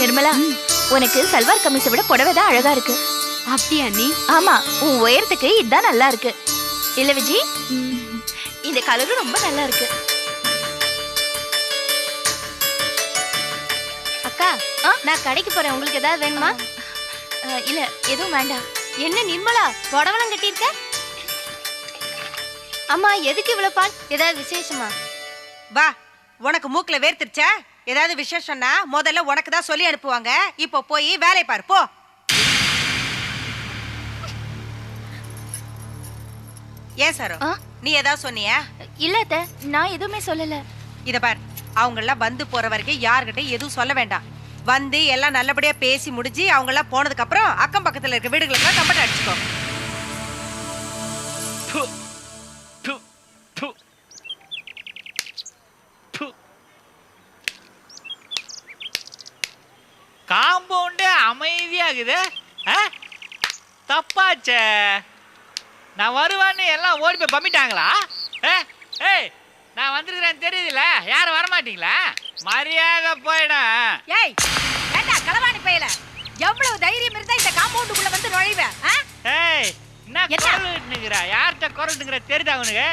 நிர்மலா, உனக்கு சல்வார் கமிஸை விட புடவை தான் அழகா இருக்கு. அப்படியா நீ? ஆமா, உன் உயரத்துக்கு இதுதான் நல்லா இருக்கு. இல்ல விஜி, இந்த கலரும் ரொம்ப நல்லா இருக்கு. அக்கா, நான் கடைக்கு போறேன். உங்களுக்கு ஏதாவது வேணுமா? இல்ல, எதுவும் வேண்டாம். என்ன நிர்மலா, புடவெல்லாம் கட்டியிருக்க? அம்மா, எதுக்கு இவ்வளவு பால்? ஏதாவது விசேஷமா? வா, உனக்கு மூக்குல வேர்த்திருச்சா? ஏதாவது விசேஷம்னா முதல்ல உனக்கு தான் சொல்லி அனுப்புவாங்க. இப்போ போய் வேலை பாரு போ. ஏன் சார், நீ ஏதாவது சொன்னியா? இல்ல அத்தை, நான் எதுவுமே சொல்லல. இத பார், அவங்கெல்லாம் வந்து போற வரைக்கும் யார்கிட்ட எதுவும் சொல்ல வேண்டாம். வந்து எல்லாம் நல்லபடியா பேசி முடிஞ்சு அவங்கெல்லாம் போனதுக்கு அப்புறம் அக்கம் பக்கத்துல இருக்க வீடுகளுக்கெல்லாம் கம்பெனி அடிச்சுக்கோ. காம்பவுண்டே அமைதியாகுது. தப்பாச்சே, நான் வருவான்னு எல்லாம் ஓடி போய் பம்பிட்டாங்களா? ஏய், நான் வந்துருக்கிறேன்னு தெரியுதுல, யாரும் வரமாட்டீங்களா? மரியாதை போயிடும். ஏய், ஏண்டா களவாணி பையல, எவ்வளவு தைரியம் இருந்தா இந்த காம்பவுண்டுக்குள்ள வந்து நுழைவ? ஏய், என்ன குரல்னுங்கறா? யார்கிட்ட குரல்னுங்கற தெரியுதா உனக்கு?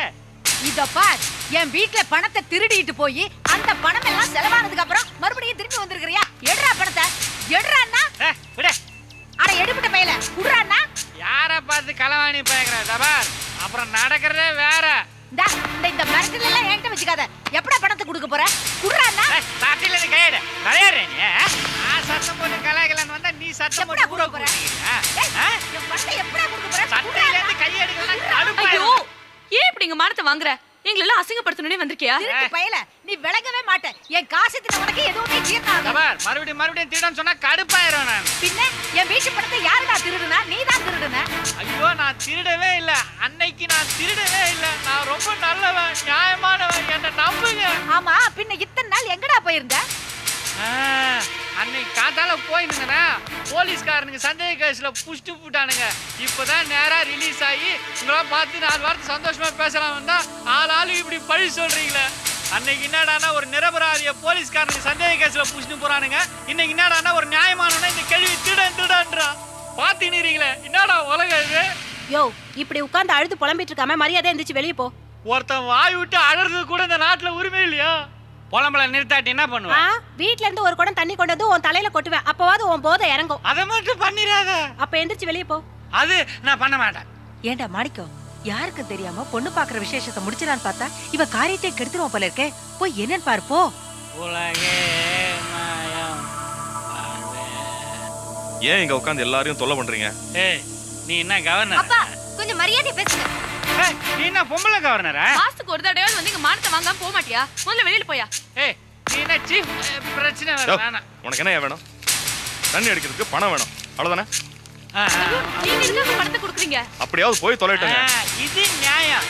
இத பார், என் வீட்ல பணத்தை திருடிட்டு போய் அந்த பணம் எல்லாம் செலவானதுக்கு அப்புறம் மறுபடியும் திரும்பி வந்திருக்கிறியா? எடுறா பணத்தை, எடுறான்னா. விட. அட எடுபட்ட பையல, குடுறான்னா. யார பார்த்து களவாணி பயங்கற தபார், அப்புறம் நடக்கிறதே வேற. இந்த மரத்துல எல்லாம் என்கிட்ட வச்சுக்காத. எப்படா பணத்தை கொடுக்க போற? குடுறான்னா. சாட்டில இருந்து கையட கரையறே நீ. நான் சத்தம் போட்டு கலாகலன்னு வந்தா நீ சத்தம் போட்டு கொடுக்க போற? என் பணத்தை எப்படா கொடுக்க போற? சட்டில இருந்து கையெடுக்கலாம் கடுப்பா. ஐயோ, ஏன் இப்படி எங்க மானத்தை வாங்குற? எங்களெல்லாம் அசிங்கப்படுத்தணும்னே வந்திருக்கியா? திருட்டு பயல, நீ விளங்கவே மாட்ட. என் காசு தின உனக்கு எதுவுமே ஜீரணம் ஆகாது. தபார், மறுபடியும் திருடன்னு சொன்னா கடுப்பாயிரும் நான். பின்ன என் வீட்டு பணத்தை யாருடா திருடுனா? நீதான் திருடுன. ஐயோ, நான் திருடவே இல்ல. அன்னைக்கு நான் திருடவே இல்ல. நான் ரொம்ப நல்லவன், நியாயமானவன், என்ன நம்புங்க. ஆமா, பின்ன இத்தனை நாள் எங்கடா போயிருந்த? அன்னைக்கு காத்தால போயிருந்தேனா, போலீஸ்காரனுங்க சந்தேக கேஸ்ல புஷ்டு போட்டானுங்க. இப்பதான் நேரா ரிலீஸ் ஆகி உங்களா பார்த்து 4 வாரத்தை சந்தோஷமா பேசலாம் வந்தா ஆளாளு இப்படி பழி சொல்றீங்களே. அன்னைக்கு என்னடானா ஒரு நிரபராதிய போலீஸ்காரனுங்க சந்தேக கேஸ்ல புஷ்டு போறானுங்க. இன்னைக்கு என்னடானா ஒரு நியாயமானவன இந்த கேள்வி திருடன்றா. பாத்துக்கிறீங்களே, என்னடா உலகம் இது? யோ, இப்படி உட்கார்ந்து அழுது புலம்பிட்டு இருக்காம மரியாதை எந்திரிச்சு வெளியே போ. ஒருத்தன் வாய் விட்டு அழறது கூட இந்த நாட்டுல உரிமை இல்லையா? புலம்பல நிறுத்தாட்டி என்ன பண்ணுவ? வீட்ல இருந்து ஒரு குடம் தண்ணி கொண்டு வந்து உன் தலையில கொட்டுவேன். அப்பவாது உன் போதை இறங்கும். அதை மட்டும் பண்ணிராத. அப்ப எந்திரிச்சு வெளியே போ. அது நான் பண்ண மாட்டேன். ஏண்டா மாணிக்கம், யாருக்கு தெரியாம பொண்ணு பாக்குற விசேஷத்தை முடிச்சிடான்னு பார்த்தா இவ காரியத்தை கெடுத்துருவோம் போல இருக்கே. போய் என்னன்னு பாரு போ. உலகே மாயம். ஏன் இங்க உட்கார்ந்து எல்லாரையும் தொல்லை பண்றீங்க? ஏய், நீ என்ன கவர்னர்? அப்பா, கொஞ்சம் மரியாதை பேசுங்க. ஏய், நீ என்ன பொம்பளை கவர்னரா? மாசத்துக்கு ஒரு தடவையாவது வந்து எங்க மானத்தை வாங்காம போக மாட்டியா? முதல்ல வெளியில போயா. ஏய், நீ என்ன சீஃப்? பிரச்சனை வேணாம். உனக்கு என்ன வேணும்? தண்ணி அடிக்கிறதுக்கு பணம் வேணும், அவ்வளவுதானே? நீங்க எதுக்கு பணத்தை கொடுக்குறீங்க? அப்படியாவது போய் தொலைட்டங்க. இது நியாயம்.